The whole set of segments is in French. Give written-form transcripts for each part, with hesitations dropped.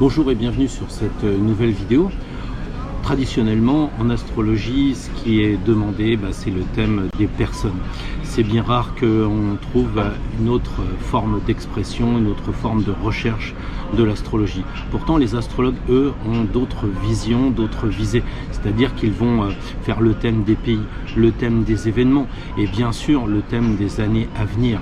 Bonjour et bienvenue sur cette nouvelle vidéo. Traditionnellement, en astrologie, ce qui est demandé, c'est le thème des personnes. C'est bien rare qu'on trouve une autre forme d'expression, une autre forme de recherche de l'astrologie. Pourtant, les astrologues, eux, ont d'autres visions, d'autres visées. C'est-à-dire qu'ils vont faire le thème des pays, le thème des événements et bien sûr le thème des années à venir.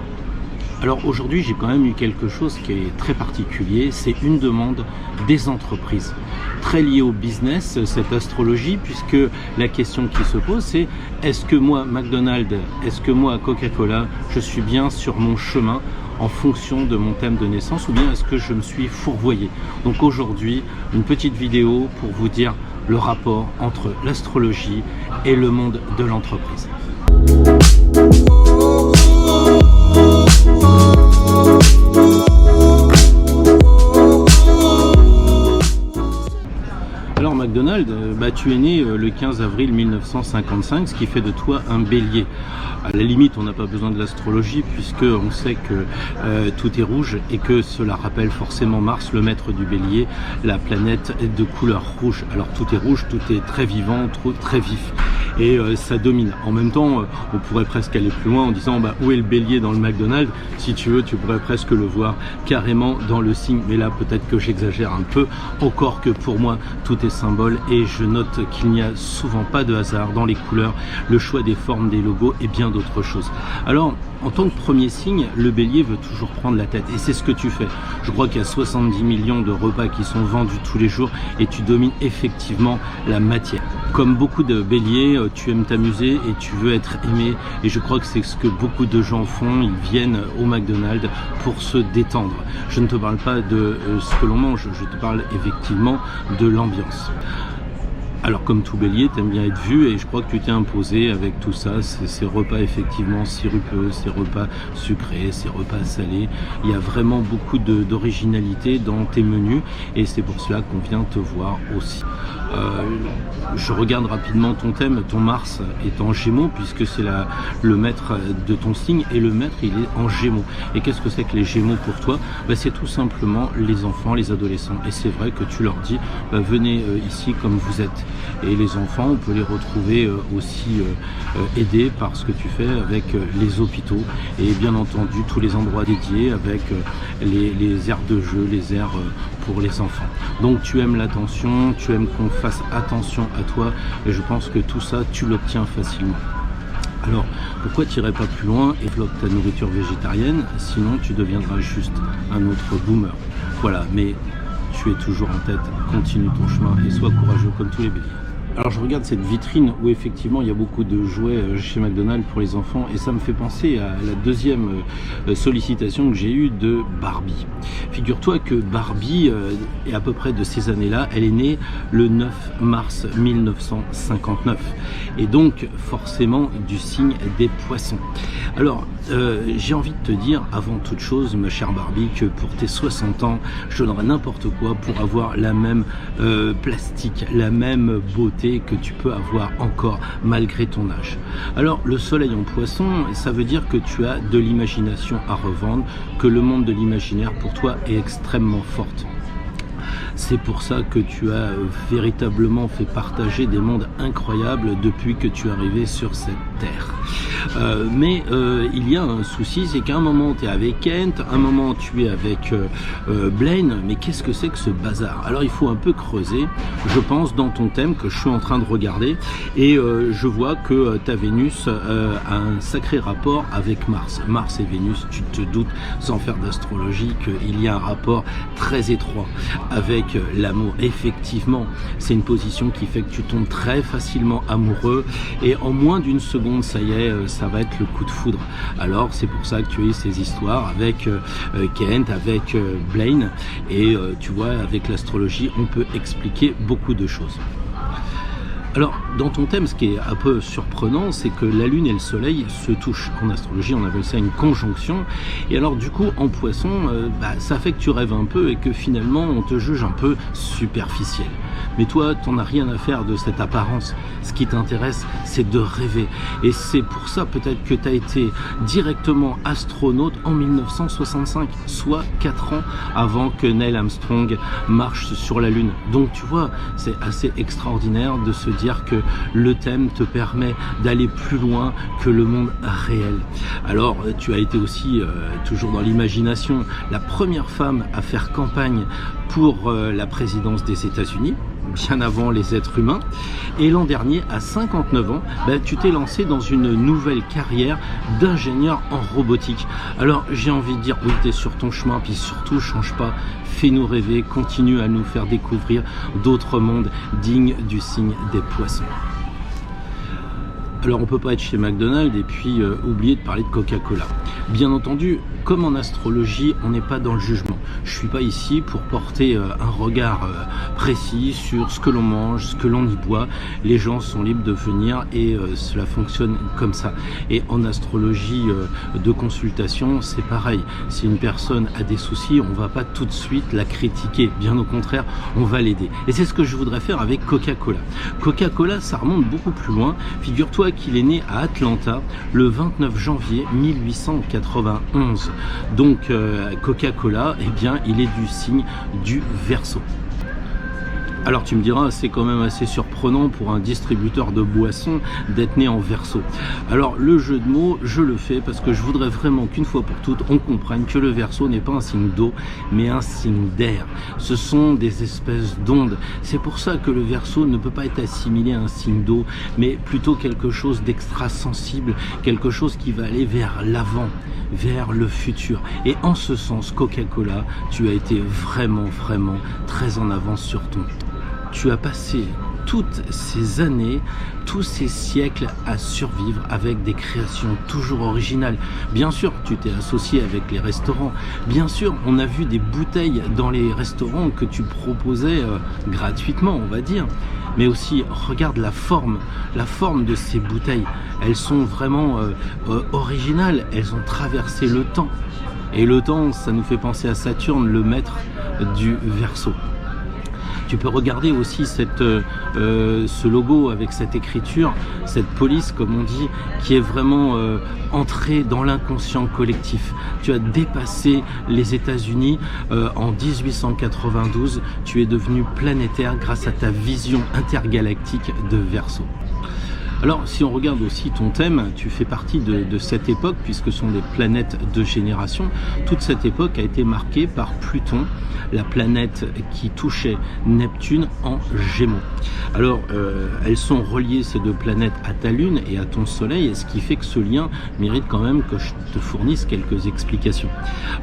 Alors aujourd'hui, j'ai quand même eu quelque chose qui est très particulier, c'est une demande des entreprises. Très liée au business, cette astrologie, puisque la question qui se pose, c'est est-ce que moi, McDonald's, est-ce que moi, Coca-Cola, je suis bien sur mon chemin en fonction de mon thème de naissance, ou bien est-ce que je me suis fourvoyé? Donc aujourd'hui, une petite vidéo pour vous dire le rapport entre l'astrologie et le monde de l'entreprise. Alors McDonald's, tu es né le 15 avril 1955, ce qui fait de toi un bélier. À la limite, on n'a pas besoin de l'astrologie puisque on sait que tout est rouge et que cela rappelle forcément Mars, le maître du bélier, la planète de couleur rouge. Alors tout est rouge, tout est très vivant, très vif. Et ça domine. En même temps, on pourrait presque aller plus loin en disant où est le bélier dans le McDonald's? Si tu veux, tu pourrais presque le voir carrément dans le signe. Mais là, peut-être que j'exagère un peu. Encore que pour moi, tout est symbole. Et je note qu'il n'y a souvent pas de hasard dans les couleurs, le choix des formes des logos et bien d'autres choses. Alors, en tant que premier signe, le bélier veut toujours prendre la tête. Et c'est ce que tu fais. Je crois qu'il y a 70 millions de repas qui sont vendus tous les jours et tu domines effectivement la matière. Comme beaucoup de béliers, tu aimes t'amuser et tu veux être aimé. Et je crois que c'est ce que beaucoup de gens font. Ils viennent au McDonald's pour se détendre. Je ne te parle pas de ce que l'on mange, je te parle effectivement de l'ambiance. Alors comme tout bélier, tu aimes bien être vu et je crois que tu t'es imposé avec tout ça, ces repas effectivement sirupeux, ces repas sucrés, ces repas salés. Il y a vraiment beaucoup d'originalité dans tes menus et c'est pour cela qu'on vient te voir aussi. Je regarde rapidement ton thème, ton Mars est en Gémeaux puisque c'est le maître de ton signe et le maître il est en Gémeaux. Et qu'est-ce que c'est que les Gémeaux pour toi? C'est tout simplement les enfants, les adolescents. Et c'est vrai que tu leur dis venez ici comme vous êtes. Et les enfants, on peut les retrouver aussi aidés par ce que tu fais avec les hôpitaux et bien entendu tous les endroits dédiés avec les aires de jeu, les aires pour les enfants. Donc tu aimes l'attention, tu aimes qu'on fasse attention à toi et je pense que tout ça, tu l'obtiens facilement. Alors, pourquoi tu n'irais pas plus loin et développe ta nourriture végétarienne? Sinon, tu deviendras juste un autre boomer. Voilà, mais tu es toujours en tête, continue ton chemin et sois courageux comme tous les béliers. Alors je regarde cette vitrine où effectivement il y a beaucoup de jouets chez McDonald's pour les enfants et ça me fait penser à la deuxième sollicitation que j'ai eue de Barbie. Figure-toi que Barbie est à peu près de ces années-là, elle est née le 9 mars 1959 et donc forcément du signe des poissons. Alors j'ai envie de te dire avant toute chose ma chère Barbie que pour tes 60 ans je donnerais n'importe quoi pour avoir la même plastique, la même beauté que tu peux avoir encore malgré ton âge. Alors le soleil en poisson, ça veut dire que tu as de l'imagination à revendre, que le monde de l'imaginaire pour toi est extrêmement forte. C'est pour ça que tu as véritablement fait partager des mondes incroyables depuis que tu es arrivé sur cette terre. Mais il y a un souci, c'est qu'à un moment tu es avec Kent, à un moment tu es avec Blaine, mais qu'est-ce que c'est que ce bazar? Alors il faut un peu creuser, je pense, dans ton thème que je suis en train de regarder et je vois que ta Vénus a un sacré rapport avec Mars. Mars et Vénus, tu te doutes, sans faire d'astrologie, qu'il y a un rapport très étroit avec l'amour. Effectivement, c'est une position qui fait que tu tombes très facilement amoureux et en moins d'une seconde, ça y est, ça va être le coup de foudre. Alors c'est pour ça que tu as eu ces histoires avec Kent, avec Blaine et tu vois, avec l'astrologie, on peut expliquer beaucoup de choses. Alors, dans ton thème, ce qui est un peu surprenant, c'est que la Lune et le Soleil se touchent. En astrologie, on appelle ça une conjonction. Et alors, du coup, en Poisson, ça fait que tu rêves un peu et que finalement, on te juge un peu superficiel. Mais toi, t'en as rien à faire de cette apparence. Ce qui t'intéresse, c'est de rêver. Et c'est pour ça peut-être que tu as été directement astronaute en 1965, soit 4 ans avant que Neil Armstrong marche sur la Lune. Donc tu vois, c'est assez extraordinaire de se dire que le thème te permet d'aller plus loin que le monde réel. Alors, tu as été aussi, toujours dans l'imagination, la première femme à faire campagne pour la présidence des États-Unis, bien avant les êtres humains. Et l'an dernier, à 59 ans, tu t'es lancé dans une nouvelle carrière d'ingénieur en robotique. Alors j'ai envie de dire, oui, t'es sur ton chemin, puis surtout change pas, fais-nous rêver, continue à nous faire découvrir d'autres mondes dignes du signe des Poissons. Alors on peut pas être chez McDonald's et puis oublier de parler de Coca-Cola. Bien entendu, comme en astrologie, on n'est pas dans le jugement. Je suis pas ici pour porter un regard précis sur ce que l'on mange, ce que l'on y boit. Les gens sont libres de venir et cela fonctionne comme ça. Et en astrologie de consultation, c'est pareil. Si une personne a des soucis, on va pas tout de suite la critiquer. Bien au contraire, on va l'aider. Et c'est ce que je voudrais faire avec Coca-Cola. Coca-Cola, ça remonte beaucoup plus loin. Figure-toi qu'il est né à Atlanta le 29 janvier 1891. Donc Coca-Cola, eh bien, il est du signe du Verseau. Alors tu me diras, c'est quand même assez surprenant pour un distributeur de boissons d'être né en Verseau. Alors le jeu de mots, je le fais parce que je voudrais vraiment qu'une fois pour toutes, on comprenne que le Verseau n'est pas un signe d'eau, mais un signe d'air. Ce sont des espèces d'ondes. C'est pour ça que le Verseau ne peut pas être assimilé à un signe d'eau, mais plutôt quelque chose d'extra sensible, quelque chose qui va aller vers l'avant, vers le futur. Et en ce sens, Coca-Cola, tu as été vraiment très en avance sur ton temps. Tu as passé toutes ces années, tous ces siècles à survivre avec des créations toujours originales. Bien sûr, tu t'es associé avec les restaurants. Bien sûr, on a vu des bouteilles dans les restaurants que tu proposais gratuitement, on va dire. Mais aussi, regarde la forme de ces bouteilles. Elles sont vraiment originales, elles ont traversé le temps. Et le temps, ça nous fait penser à Saturne, le maître du Verseau. Tu peux regarder aussi ce logo avec cette écriture, cette police comme on dit, qui est vraiment entrée dans l'inconscient collectif. Tu as dépassé les États-Unis en 1892, tu es devenu planétaire grâce à ta vision intergalactique de Verseau. Alors, si on regarde aussi ton thème, tu fais partie de cette époque, puisque ce sont des planètes de génération. Toute cette époque a été marquée par Pluton, la planète qui touchait Neptune en Gémeaux. Alors, elles sont reliées, ces deux planètes, à ta Lune et à ton Soleil, ce qui fait que ce lien mérite quand même que je te fournisse quelques explications.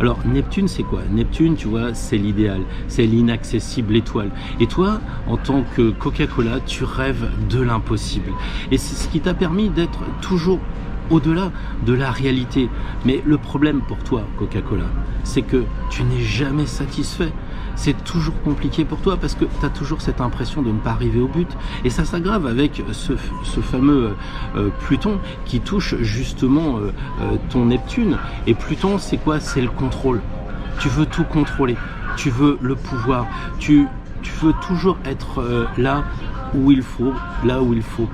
Alors, Neptune, c'est quoi? Neptune, tu vois, c'est l'idéal, c'est l'inaccessible étoile. Et toi, en tant que Coca-Cola, tu rêves de l'impossible. Et c'est ce qui t'a permis d'être toujours au-delà de la réalité. Mais le problème pour toi, Coca-Cola, c'est que tu n'es jamais satisfait. C'est toujours compliqué pour toi parce que tu as toujours cette impression de ne pas arriver au but. Et ça s'aggrave avec ce fameux Pluton qui touche justement ton Neptune. Et Pluton, c'est quoi? C'est le contrôle. Tu veux tout contrôler. Tu veux le pouvoir. Tu veux toujours être là où il faut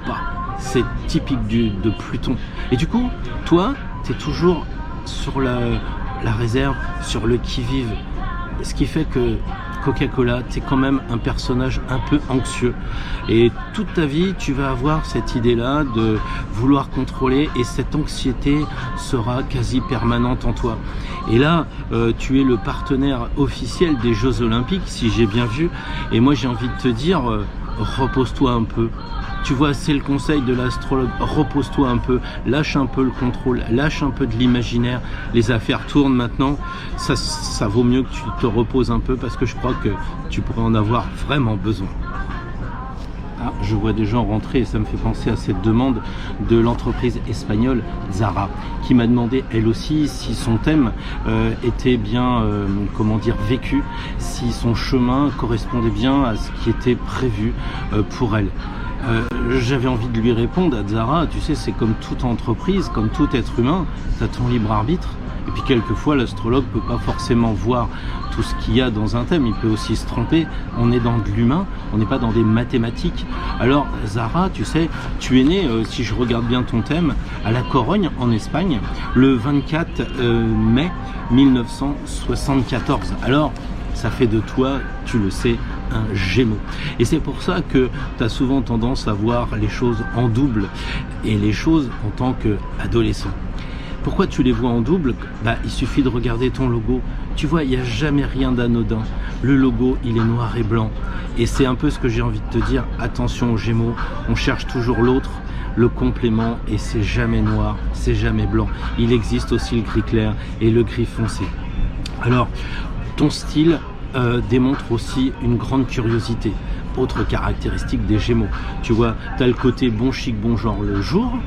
pas. C'est typique de Pluton. Et du coup, toi, tu es toujours sur la réserve, sur le qui-vive. Ce qui fait que Coca-Cola, tu es quand même un personnage un peu anxieux. Et toute ta vie, tu vas avoir cette idée-là de vouloir contrôler et cette anxiété sera quasi permanente en toi. Et là, tu es le partenaire officiel des Jeux Olympiques, si j'ai bien vu. Et moi, j'ai envie de te dire, repose-toi un peu. Tu vois, c'est le conseil de l'astrologue, repose-toi un peu, lâche un peu le contrôle, lâche un peu de l'imaginaire, les affaires tournent maintenant, ça vaut mieux que tu te reposes un peu parce que je crois que tu pourrais en avoir vraiment besoin. Ah, je vois des gens rentrer et ça me fait penser à cette demande de l'entreprise espagnole Zara qui m'a demandé elle aussi si son thème était bien vécu, si son chemin correspondait bien à ce qui était prévu pour elle. J'avais envie de lui répondre à Zara, tu sais, c'est comme toute entreprise, comme tout être humain, tu as ton libre arbitre. Et puis quelquefois, l'astrologue peut pas forcément voir tout ce qu'il y a dans un thème, il peut aussi se tromper. On est dans de l'humain, on n'est pas dans des mathématiques. Alors Zara, tu sais, tu es née, si je regarde bien ton thème, à La Corogne, en Espagne, le 24 mai 1974. Alors, ça fait de toi, tu le sais, un Gémeaux. Et c'est pour ça que tu as souvent tendance à voir les choses en double et les choses en tant qu'adolescent. Pourquoi tu les vois en double? Il suffit de regarder ton logo. Tu vois, il n'y a jamais rien d'anodin. Le logo, il est noir et blanc. Et c'est un peu ce que j'ai envie de te dire. Attention aux Gémeaux, on cherche toujours l'autre, le complément, et c'est jamais noir, c'est jamais blanc. Il existe aussi le gris clair et le gris foncé. Alors, ton style démontre aussi une grande curiosité. Autre caractéristique des Gémeaux. Tu vois, tu as le côté bon chic, bon genre le jour.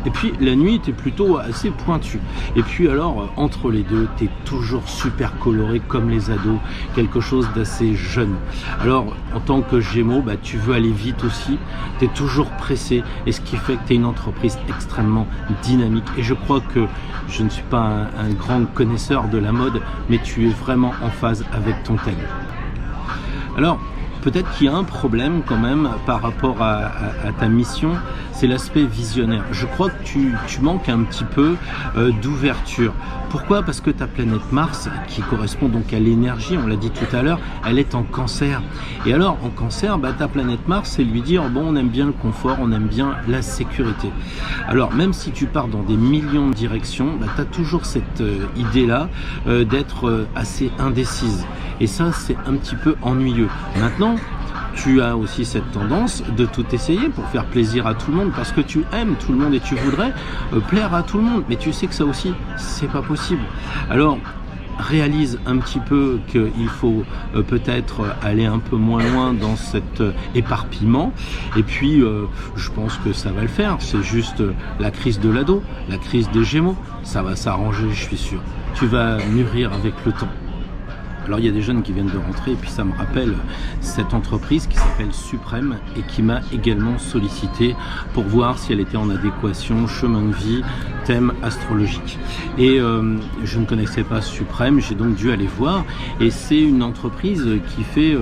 Et puis la nuit, tu es plutôt assez pointu. Et puis alors, entre les deux, tu es toujours super coloré comme les ados, quelque chose d'assez jeune. Alors, en tant que Gémeaux, tu veux aller vite aussi, tu es toujours pressé, et ce qui fait que tu es une entreprise extrêmement dynamique. Et je crois que je ne suis pas un grand connaisseur de la mode, mais tu es vraiment en phase avec ton thème. Alors, peut-être qu'il y a un problème quand même par rapport à ta mission, c'est l'aspect visionnaire. Je crois que tu manques un petit peu d'ouverture. Pourquoi? Parce que ta planète Mars, qui correspond donc à l'énergie, on l'a dit tout à l'heure, elle est en Cancer. Et alors en Cancer, ta planète Mars, c'est lui dire, bon, on aime bien le confort, on aime bien la sécurité. Alors même si tu pars dans des millions de directions, tu as toujours cette idée-là d'être assez indécise. Et ça, c'est un petit peu ennuyeux. Maintenant, tu as aussi cette tendance de tout essayer pour faire plaisir à tout le monde, parce que tu aimes tout le monde et tu voudrais plaire à tout le monde. Mais tu sais que ça aussi, c'est pas possible. Alors, réalise un petit peu qu'il faut peut-être aller un peu moins loin dans cet éparpillement. Et puis, je pense que ça va le faire. C'est juste la crise de l'ado, la crise des Gémeaux. Ça va s'arranger, je suis sûr. Tu vas mûrir avec le temps. Alors il y a des jeunes qui viennent de rentrer et puis ça me rappelle cette entreprise qui s'appelle Suprême et qui m'a également sollicité pour voir si elle était en adéquation, chemin de vie, thème astrologique. Et je ne connaissais pas Suprême, j'ai donc dû aller voir, et c'est une entreprise qui fait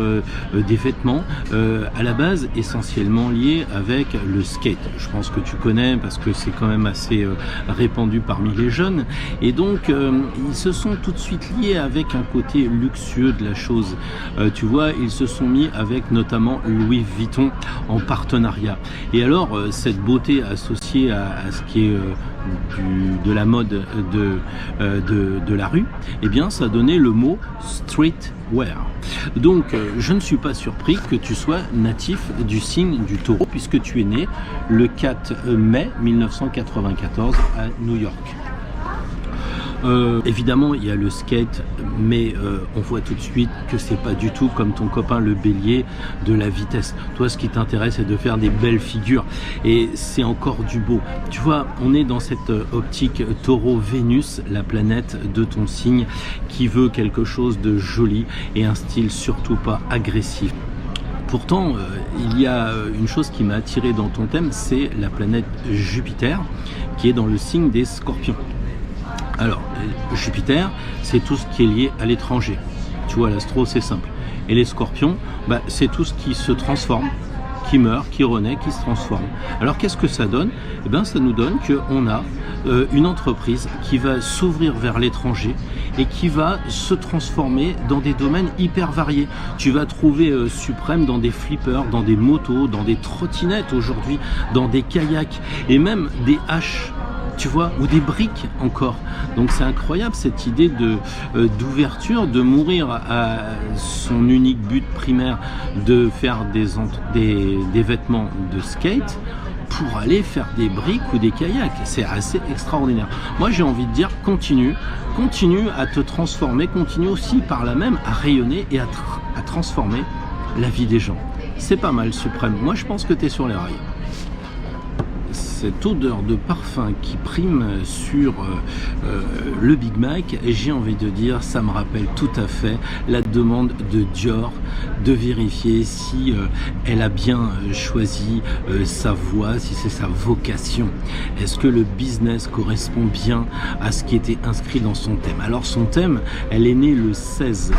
des vêtements à la base essentiellement liés avec le skate. Je pense que tu connais parce que c'est quand même assez répandu parmi les jeunes, et donc ils se sont tout de suite liés avec un côté luxueux de la chose. Tu vois, ils se sont mis avec notamment Louis Vuitton en partenariat. Et alors, cette beauté associée à ce qui est de la mode de la rue, eh bien, ça donnait le mot streetwear. Donc, je ne suis pas surpris que tu sois natif du signe du Taureau, puisque tu es né le 4 mai 1994 à New York. Évidemment, il y a le skate, mais on voit tout de suite que c'est pas du tout comme ton copain le Bélier de la vitesse. Toi, ce qui t'intéresse, c'est de faire des belles figures, et c'est encore du beau. Tu vois, on est dans cette optique Taureau-Vénus, la planète de ton signe, qui veut quelque chose de joli et un style surtout pas agressif. Pourtant, il y a une chose qui m'a attiré dans ton thème, c'est la planète Jupiter, qui est dans le signe des Scorpions. Alors, Jupiter, c'est tout ce qui est lié à l'étranger. Tu vois, l'astro, c'est simple. Et les Scorpions, c'est tout ce qui se transforme, qui meurt, qui renaît, qui se transforme. Alors, qu'est-ce que ça donne? Eh bien, ça nous donne qu'on a une entreprise qui va s'ouvrir vers l'étranger et qui va se transformer dans des domaines hyper variés. Tu vas trouver Suprême dans des flippers, dans des motos, dans des trottinettes aujourd'hui, dans des kayaks et même des haches. Tu vois, ou des briques encore. Donc c'est incroyable cette idée d'ouverture, de mourir à son unique but primaire de faire des vêtements de skate pour aller faire des briques ou des kayaks. C'est assez extraordinaire. Moi j'ai envie de dire, continue à te transformer, continue aussi par là même à rayonner et à transformer la vie des gens. C'est pas mal, Suprême. Moi je pense que tu es sur les rails. cette odeur de parfum qui prime sur le Big Mac, et j'ai envie de dire, ça me rappelle tout à fait la demande de Dior de vérifier si elle a bien choisi sa voie, si c'est sa vocation. Est-ce que le business correspond bien à ce qui était inscrit dans son thème? Alors son thème, elle est née le 16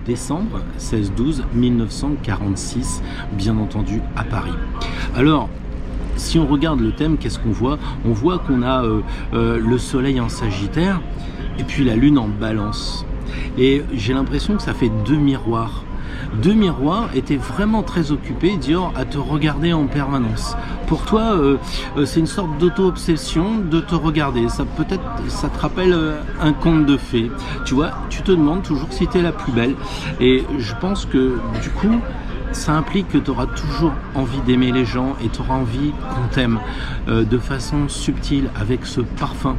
décembre 16-12 1946, bien entendu à Paris. Alors, si on regarde le thème, qu'est-ce qu'on voit? On voit qu'on a le soleil en Sagittaire et puis la lune en Balance. Et j'ai l'impression que ça fait deux miroirs. Deux miroirs étaient vraiment très occupés, Dior, à te regarder en permanence. Pour toi, c'est une sorte d'auto-obsession de te regarder. Peut-être, ça te rappelle un conte de fées. Tu vois, tu te demandes toujours si tu es la plus belle. Et je pense que, du coup, ça implique que tu auras toujours envie d'aimer les gens et tu auras envie qu'on t'aime de façon subtile, avec ce parfum.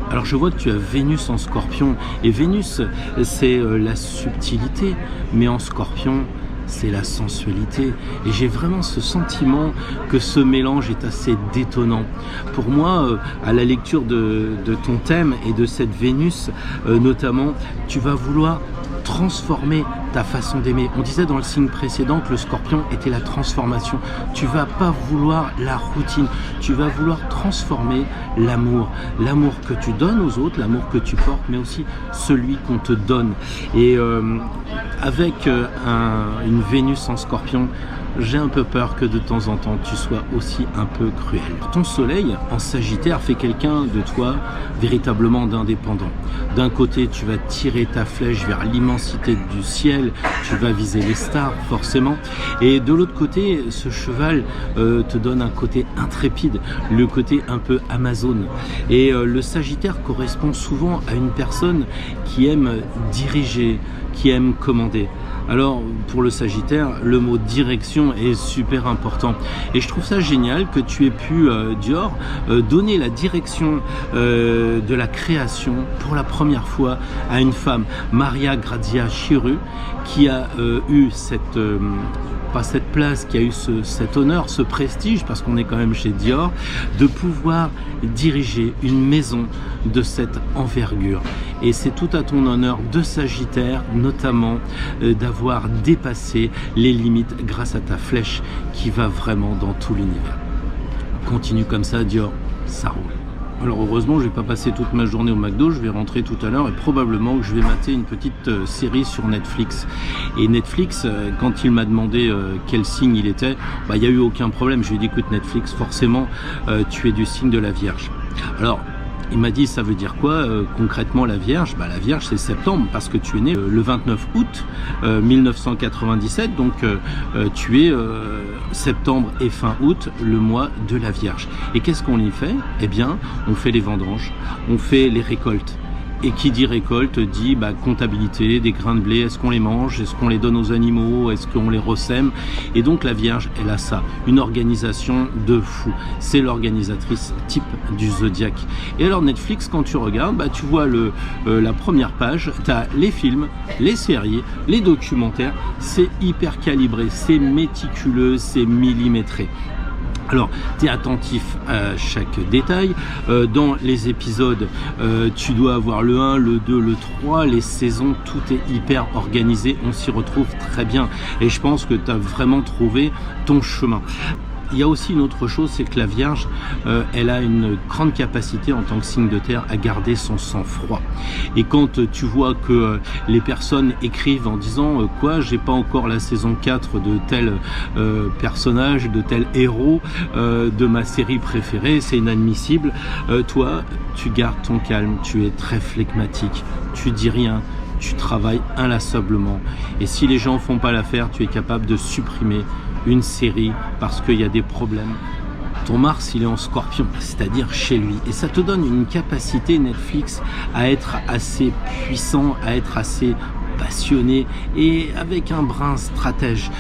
Alors je vois que tu as Vénus en Scorpion, et Vénus c'est la subtilité, mais en Scorpion c'est la sensualité, et j'ai vraiment ce sentiment que ce mélange est assez détonnant. Pour moi, à la lecture de ton thème et de cette Vénus notamment, tu vas vouloir transformer ta façon d'aimer. On disait dans le signe précédent que le Scorpion était la transformation. Tu vas pas vouloir la routine, tu vas vouloir transformer l'amour. L'amour que tu donnes aux autres, l'amour que tu portes, mais aussi celui qu'on te donne. Et avec une Vénus en Scorpion, j'ai un peu peur que de temps en temps tu sois aussi un peu cruel. Ton soleil en Sagittaire fait quelqu'un de toi véritablement d'indépendant. D'un côté, tu vas tirer ta flèche vers l'immensité du ciel, tu vas viser les stars forcément, et de l'autre côté, ce cheval te donne un côté intrépide, le côté un peu Amazone. Et le Sagittaire correspond souvent à une personne qui aime diriger, qui aime commander. Alors pour le Sagittaire, le mot direction est super important, et je trouve ça génial que tu aies pu, Dior, donner la direction de la création pour la première fois à une femme, Maria Grazia Chiru, qui a eu pas cette place, qui a eu cet honneur, ce prestige, parce qu'on est quand même chez Dior, de pouvoir diriger une maison de cette envergure. Et c'est tout à ton honneur de Sagittaire, notamment, d'avoir dépassé les limites grâce à ta flèche qui va vraiment dans tout l'univers. Continue comme ça, Dior, ça roule. Alors heureusement, je vais pas passer toute ma journée au McDo, je vais rentrer tout à l'heure et probablement que je vais mater une petite série sur Netflix. Et Netflix, quand il m'a demandé quel signe il était, il n'y a eu aucun problème. Je lui ai dit, écoute Netflix, forcément tu es du signe de la Vierge. Alors il m'a dit, ça veut dire quoi concrètement la Vierge? La Vierge c'est septembre, parce que tu es né le 29 août 1997, donc tu es septembre et fin août, le mois de la Vierge. Et qu'est-ce qu'on y fait? Eh bien, on fait les vendanges, on fait les récoltes. Et qui dit récolte dit comptabilité des grains de blé. Est-ce qu'on les mange? Est-ce qu'on les donne aux animaux? Est-ce qu'on les ressème? Et donc la Vierge, elle a ça, une organisation de fou. C'est l'organisatrice type du zodiaque. Et alors Netflix, quand tu regardes, tu vois la première page, tu as les films, les séries, les documentaires. C'est hyper calibré, c'est méticuleux, c'est millimétré. Alors, tu es attentif à chaque détail. Dans les épisodes, tu dois avoir le 1, le 2, le 3, les saisons, tout est hyper organisé. On s'y retrouve très bien. Et je pense que tu as vraiment trouvé ton chemin. Il y a aussi une autre chose, c'est que la Vierge, elle a une grande capacité en tant que signe de terre à garder son sang-froid. Et quand tu vois que les personnes écrivent en disant quoi, j'ai pas encore la saison 4 de tel personnage, de tel héros de ma série préférée, c'est inadmissible. Toi, tu gardes ton calme, tu es très flegmatique, tu dis rien. Tu travailles inlassablement, et si les gens font pas l'affaire, tu es capable de supprimer une série parce qu'il y a des problèmes. Ton Mars, il est en Scorpion, c'est-à-dire chez lui, et ça te donne une capacité, Netflix, à être assez puissant, à être assez passionné et avec un brin stratège.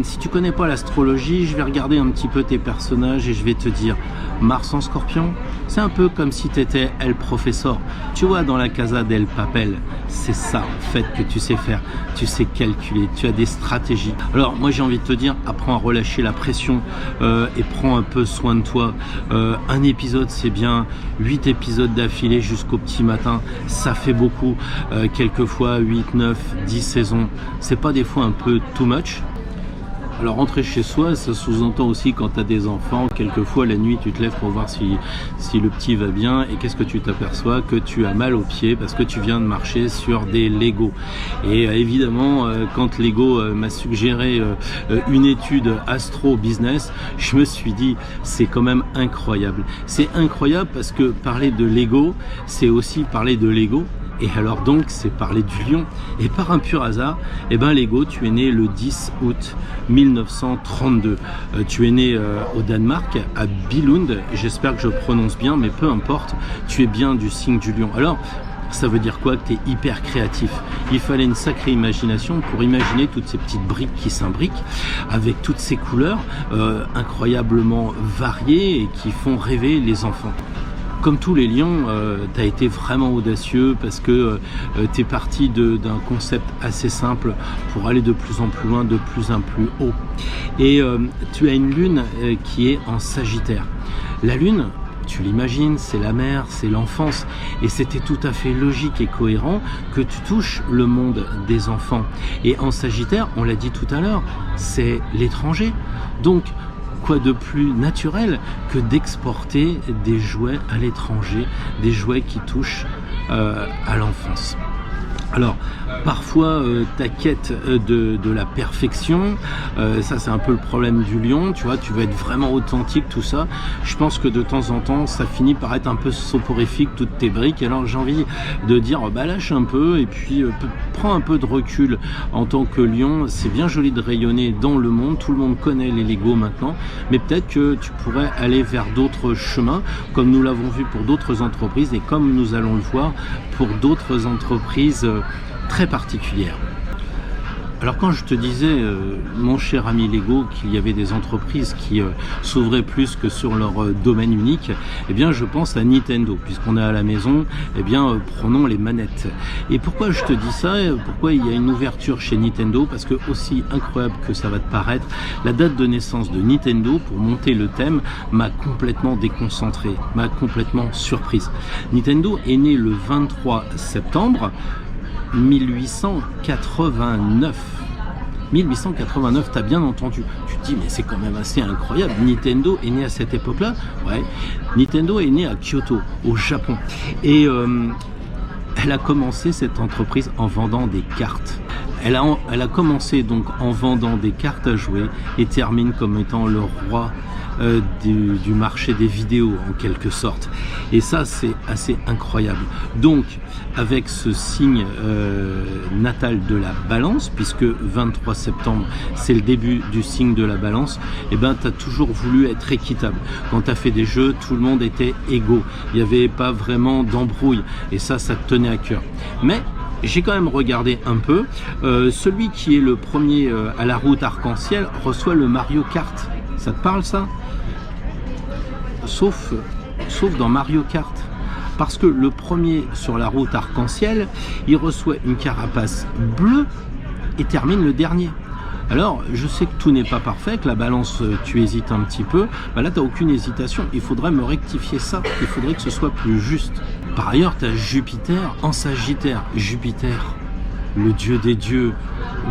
Si tu connais pas l'astrologie, je vais regarder un petit peu tes personnages et je vais te dire, Mars en Scorpion, c'est un peu comme si tu étais El Professor. Tu vois, dans la Casa del Papel, c'est ça en fait que tu sais faire. Tu sais calculer, tu as des stratégies. Alors moi j'ai envie de te dire, apprends à relâcher la pression et prends un peu soin de toi. Un épisode c'est bien, 8 épisodes d'affilée jusqu'au petit matin, ça fait beaucoup. Quelquefois 8, 9, 10 saisons, c'est pas des fois un peu too much? Alors rentrer chez soi, ça sous-entend aussi quand tu as des enfants, quelquefois la nuit tu te lèves pour voir si le petit va bien et qu'est-ce que tu t'aperçois? Que tu as mal aux pieds parce que tu viens de marcher sur des Lego. Et évidemment, quand Lego m'a suggéré une étude astro-business, je me suis dit c'est quand même incroyable. C'est incroyable parce que parler de Lego, c'est aussi parler de Lego. Et alors donc c'est parler du lion. Et par un pur hasard, eh ben Lego, tu es né le 10 août 1932. Tu es né au Danemark, à Billund. J'espère que je prononce bien, mais peu importe, tu es bien du signe du lion. Alors, ça veut dire quoi? Que tu es hyper créatif. Il fallait une sacrée imagination pour imaginer toutes ces petites briques qui s'imbriquent avec toutes ces couleurs incroyablement variées et qui font rêver les enfants. Comme tous les lions, tu as été vraiment audacieux parce que tu es parti d'un concept assez simple pour aller de plus en plus loin, de plus en plus haut. Et tu as une lune qui est en Sagittaire. La lune, tu l'imagines, c'est la mère, c'est l'enfance. Et c'était tout à fait logique et cohérent que tu touches le monde des enfants. Et en Sagittaire, on l'a dit tout à l'heure, c'est l'étranger. Donc, quoi de plus naturel que d'exporter des jouets à l'étranger, des jouets qui touchent à l'enfance. Alors, parfois, ta quête de la perfection, ça c'est un peu le problème du lion, tu vois, tu veux être vraiment authentique, tout ça. Je pense que de temps en temps, ça finit par être un peu soporifique, toutes tes briques. Alors j'ai envie de dire, bah lâche un peu et puis prends un peu de recul en tant que lion. C'est bien joli de rayonner dans le monde, tout le monde connaît les Lego maintenant, mais peut-être que tu pourrais aller vers d'autres chemins, comme nous l'avons vu pour d'autres entreprises et comme nous allons le voir pour d'autres entreprises très particulière. Alors quand je te disais, mon cher ami Lego, qu'il y avait des entreprises qui s'ouvraient plus que sur leur domaine unique, eh bien je pense à Nintendo. Puisqu'on est à la maison, eh bien prenons les manettes. Et pourquoi je te dis ça? Pourquoi il y a une ouverture chez Nintendo? Parce que aussi incroyable que ça va te paraître, la date de naissance de Nintendo, pour monter le thème, m'a complètement déconcentré, m'a complètement surprise. Nintendo est né le 23 septembre 1889. 1889, t'as bien entendu. Tu te dis, mais c'est quand même assez incroyable. Nintendo est né à cette époque-là. Ouais. Nintendo est né à Kyoto, au Japon. Et elle a commencé cette entreprise en vendant des cartes. Elle a commencé donc en vendant des cartes à jouer et termine comme étant le roi du marché des vidéos en quelque sorte. Et ça c'est assez incroyable. Donc avec ce signe natal de la balance, puisque 23 septembre c'est le début du signe de la balance, et ben tu as toujours voulu être équitable. Quand tu as fait des jeux, tout le monde était égaux. Il n'y avait pas vraiment d'embrouille et ça te tenait à cœur. Mais j'ai quand même regardé un peu. Celui qui est le premier à la route arc-en-ciel reçoit le Mario Kart. Ça te parle ça? Sauf dans Mario Kart. Parce que le premier sur la route arc-en-ciel, il reçoit une carapace bleue et termine le dernier. Alors, je sais que tout n'est pas parfait, que la balance, tu hésites un petit peu. Bah là, tu n'as aucune hésitation. Il faudrait me rectifier ça. Il faudrait que ce soit plus juste. Par ailleurs, tu as Jupiter en Sagittaire. Jupiter, le dieu des dieux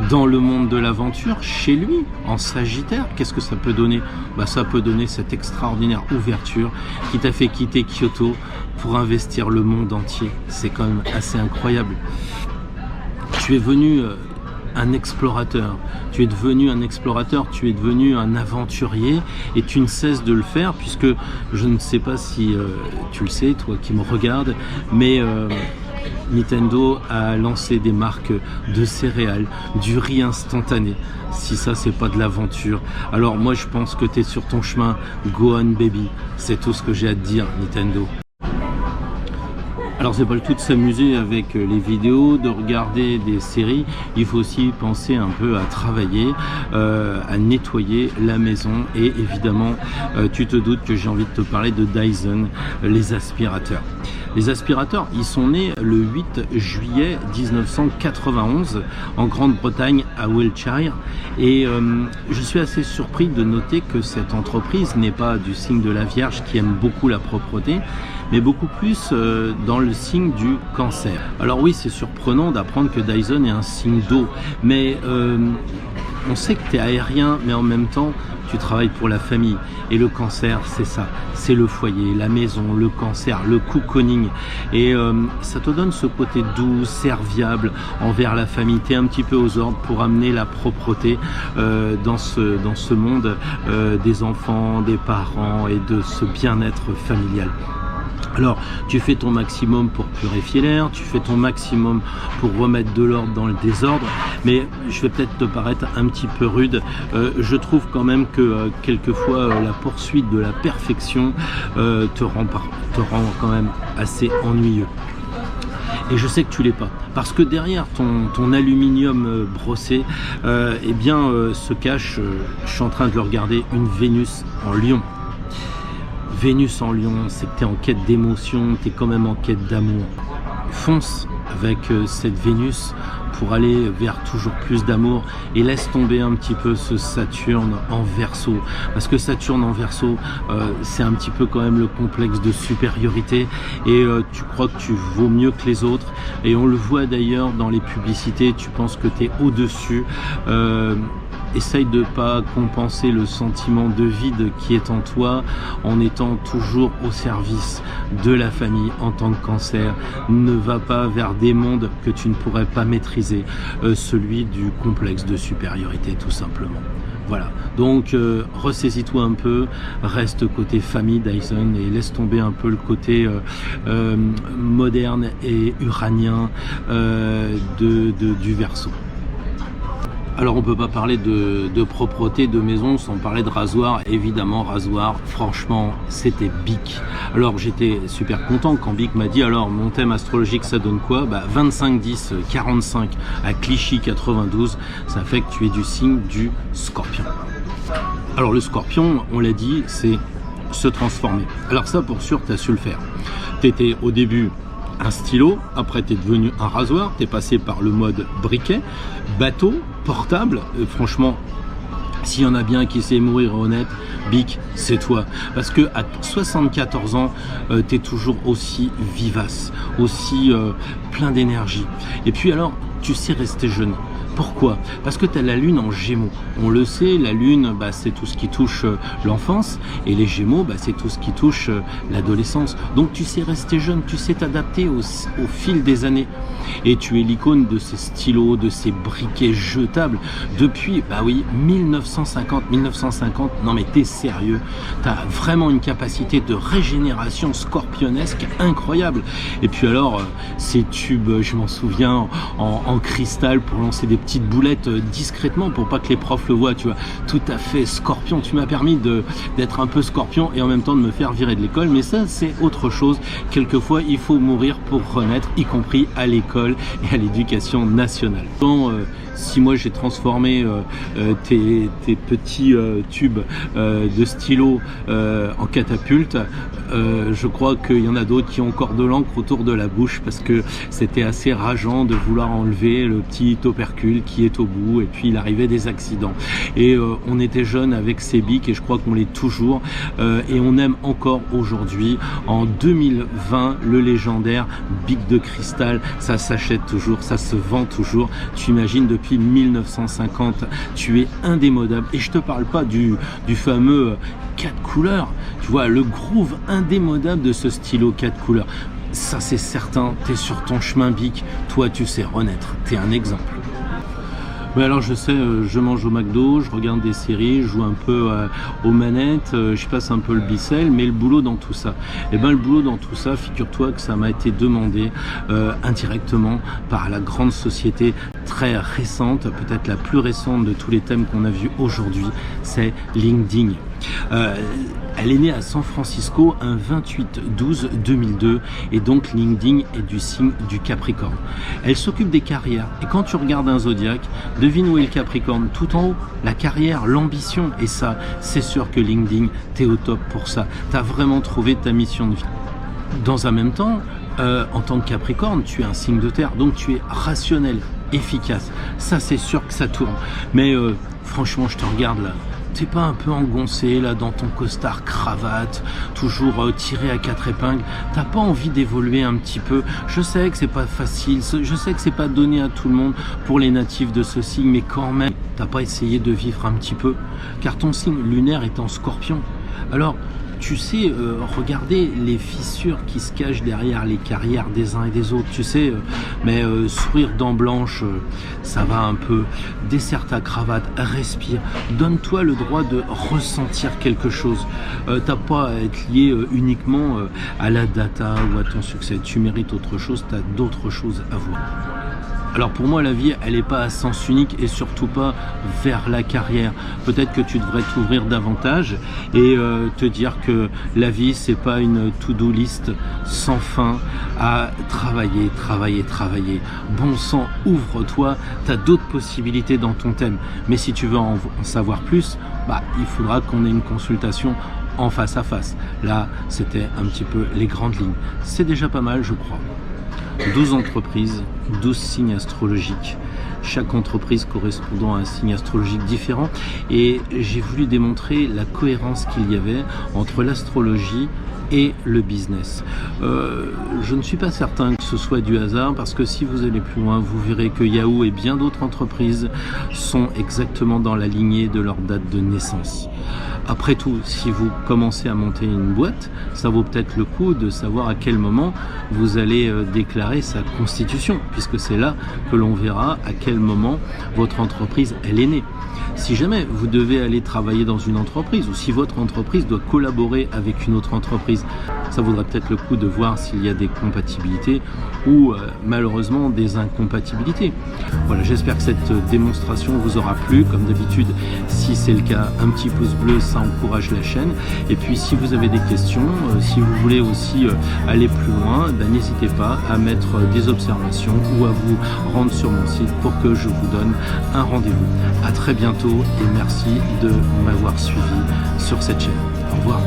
dans le monde de l'aventure, chez lui, en Sagittaire, qu'est-ce que ça peut donner? Bah, ça peut donner cette extraordinaire ouverture qui t'a fait quitter Kyoto pour investir le monde entier. C'est quand même assez incroyable. Tu es venu un explorateur, tu es devenu un explorateur, tu es devenu un aventurier et tu ne cesses de le faire puisque je ne sais pas si tu le sais, toi qui me regardes, mais Nintendo a lancé des marques de céréales, du riz instantané. Si ça c'est pas de l'aventure, alors moi je pense que tu es sur ton chemin. Go on baby, c'est tout ce que j'ai à te dire Nintendo. Alors c'est pas le tout de s'amuser avec les vidéos, de regarder des séries, il faut aussi penser un peu à travailler, à nettoyer la maison et évidemment tu te doutes que j'ai envie de te parler de Dyson, les aspirateurs. Les aspirateurs, ils sont nés le 8 juillet 1991 en Grande-Bretagne à Wiltshire et je suis assez surpris de noter que cette entreprise n'est pas du signe de la Vierge qui aime beaucoup la propreté, mais beaucoup plus dans le signe du cancer. Alors oui, c'est surprenant d'apprendre que Dyson est un signe d'eau, mais on sait que tu es aérien, mais en même temps, tu travailles pour la famille. Et le cancer, c'est ça. C'est le foyer, la maison, le cancer, le cocooning. Et ça te donne ce côté doux, serviable envers la famille. Tu es un petit peu aux ordres pour amener la propreté dans ce monde des enfants, des parents et de ce bien-être familial. Alors, tu fais ton maximum pour purifier l'air, tu fais ton maximum pour remettre de l'ordre dans le désordre, mais je vais peut-être te paraître un petit peu rude. Je trouve quand même que quelquefois la poursuite de la perfection te rend quand même assez ennuyeux. Et je sais que tu l'es pas, parce que derrière ton aluminium brossé, eh bien se cache, je suis en train de le regarder, une Vénus en lion. Vénus en lion, c'est que tu es en quête d'émotion, tu es quand même en quête d'amour. Fonce avec cette Vénus pour aller vers toujours plus d'amour et laisse tomber un petit peu ce Saturne en Verseau, parce que Saturne en Verseau c'est un petit peu quand même le complexe de supériorité et tu crois que tu vaux mieux que les autres et on le voit d'ailleurs dans les publicités, tu penses que tu es au-dessus. Essaye de ne pas compenser le sentiment de vide qui est en toi en étant toujours au service de la famille en tant que cancer. Ne va pas vers des mondes que tu ne pourrais pas maîtriser, celui du complexe de supériorité tout simplement. Voilà, donc ressaisis-toi un peu, reste côté famille Dyson et laisse tomber un peu le côté moderne et uranien du Verseau. Alors on peut pas parler de propreté de maison sans parler de rasoir. Évidemment, rasoir, franchement, c'était Bic. Alors j'étais super content quand Bic m'a dit alors mon thème astrologique ça donne quoi? 25 10 45 à Clichy 92, ça fait que tu es du signe du Scorpion. Alors le Scorpion, on l'a dit, c'est se transformer. Alors ça pour sûr, tu as su le faire. Tu étais au début un stylo, après tu es devenu un rasoir, tu es passé par le mode briquet, bateau, portable, franchement, s'il y en a bien qui sait mourir honnête, Bic, c'est toi. Parce que à 74 ans, tu es toujours aussi vivace, aussi plein d'énergie. Et puis alors, tu sais rester jeune. Pourquoi? Parce que tu as la lune en Gémeaux. On le sait, la lune, c'est tout ce qui touche l'enfance, et les Gémeaux, c'est tout ce qui touche l'adolescence. Donc tu sais rester jeune, tu sais t'adapter au fil des années. Et tu es l'icône de ces stylos, de ces briquets jetables depuis, 1950. Non mais t'es sérieux, t'as vraiment une capacité de régénération scorpionesque incroyable. Et puis alors, ces tubes, je m'en souviens, en cristal pour lancer des petites boulettes discrètement pour pas que les profs le voient, tu vois. Tout à fait Scorpion, tu m'as permis d'être un peu Scorpion et en même temps de me faire virer de l'école, mais ça c'est autre chose. Quelquefois il faut mourir pour renaître, y compris à l'école et à l'éducation nationale. Si moi j'ai transformé tes petits tubes de stylo en catapulte, je crois qu'il y en a d'autres qui ont encore de l'encre autour de la bouche parce que c'était assez rageant de vouloir enlever le petit opercule qui est au bout et puis il arrivait des accidents. Et on était jeunes avec ces bics et je crois qu'on l'est toujours et on aime encore aujourd'hui. En 2020, le légendaire bic de cristal, ça s'achète toujours, ça se vend toujours. Tu imagines depuis 1950, tu es indémodable et je te parle pas du fameux 4 couleurs, tu vois, le groove indémodable de ce stylo 4 couleurs. Ça c'est certain, tu es sur ton chemin Bic, toi tu sais renaître, tu es un exemple. Mais alors je sais, je mange au McDo, je regarde des séries, je joue un peu aux manettes, je passe un peu le bicelle, mais le boulot dans tout ça, le boulot dans tout ça, figure-toi que ça m'a été demandé indirectement par la grande société très récente, peut-être la plus récente de tous les thèmes qu'on a vus aujourd'hui, c'est LinkedIn. Elle est née à San Francisco un 28/12/2002 et donc LinkedIn est du signe du Capricorne. Elle s'occupe des carrières et quand tu regardes un zodiaque, devine où est le Capricorne, tout en haut, la carrière, l'ambition et ça, c'est sûr que LinkedIn, t'es au top pour ça. T'as vraiment trouvé ta mission de vie. Dans un même temps, en tant que Capricorne, tu es un signe de terre, donc tu es rationnel, efficace. Ça, c'est sûr que ça tourne. Mais franchement, je te regarde là. T'es pas un peu engoncé là dans ton costard cravate, toujours tiré à 4 épingles? T'as pas envie d'évoluer un petit peu? Je sais que c'est pas facile, je sais que c'est pas donné à tout le monde pour les natifs de ce signe, mais quand même, t'as pas essayé de vivre un petit peu? Car ton signe lunaire est en Scorpion. Alors, tu sais, regardez les fissures qui se cachent derrière les carrières des uns et des autres, tu sais, mais sourire dents blanches, ça va un peu, desserre ta cravate, respire, donne-toi le droit de ressentir quelque chose. T'as pas à être lié uniquement à la data ou à ton succès, tu mérites autre chose, t'as d'autres choses à voir. Alors pour moi, la vie, elle n'est pas à sens unique et surtout pas vers la carrière. Peut-être que tu devrais t'ouvrir davantage et te dire que la vie, c'est pas une to-do list sans fin à travailler, travailler, travailler. Bon sang, ouvre-toi, tu as d'autres possibilités dans ton thème. Mais si tu veux en savoir plus, il faudra qu'on ait une consultation en face à face. Là, c'était un petit peu les grandes lignes. C'est déjà pas mal, je crois. 12 entreprises, 12 signes astrologiques, chaque entreprise correspondant à un signe astrologique différent et j'ai voulu démontrer la cohérence qu'il y avait entre l'astrologie et le business. Je ne suis pas certain que ce soit du hasard parce que si vous allez plus loin, vous verrez que Yahoo et bien d'autres entreprises sont exactement dans la lignée de leur date de naissance. Après tout, si vous commencez à monter une boîte, ça vaut peut-être le coup de savoir à quel moment vous allez déclarer sa constitution, puisque c'est là que l'on verra à quel moment votre entreprise elle est née. Si jamais vous devez aller travailler dans une entreprise ou si votre entreprise doit collaborer avec une autre entreprise, ça vaudra peut-être le coup de voir s'il y a des compatibilités ou malheureusement des incompatibilités. Voilà, j'espère que cette démonstration vous aura plu. Comme d'habitude, si c'est le cas, un petit pouce bleu, ça encourage la chaîne. Et puis si vous avez des questions, si vous voulez aussi aller plus loin, n'hésitez pas à mettre des observations ou à vous rendre sur mon site pour que je vous donne un rendez-vous. À très bientôt et merci de m'avoir suivi sur cette chaîne. Au revoir.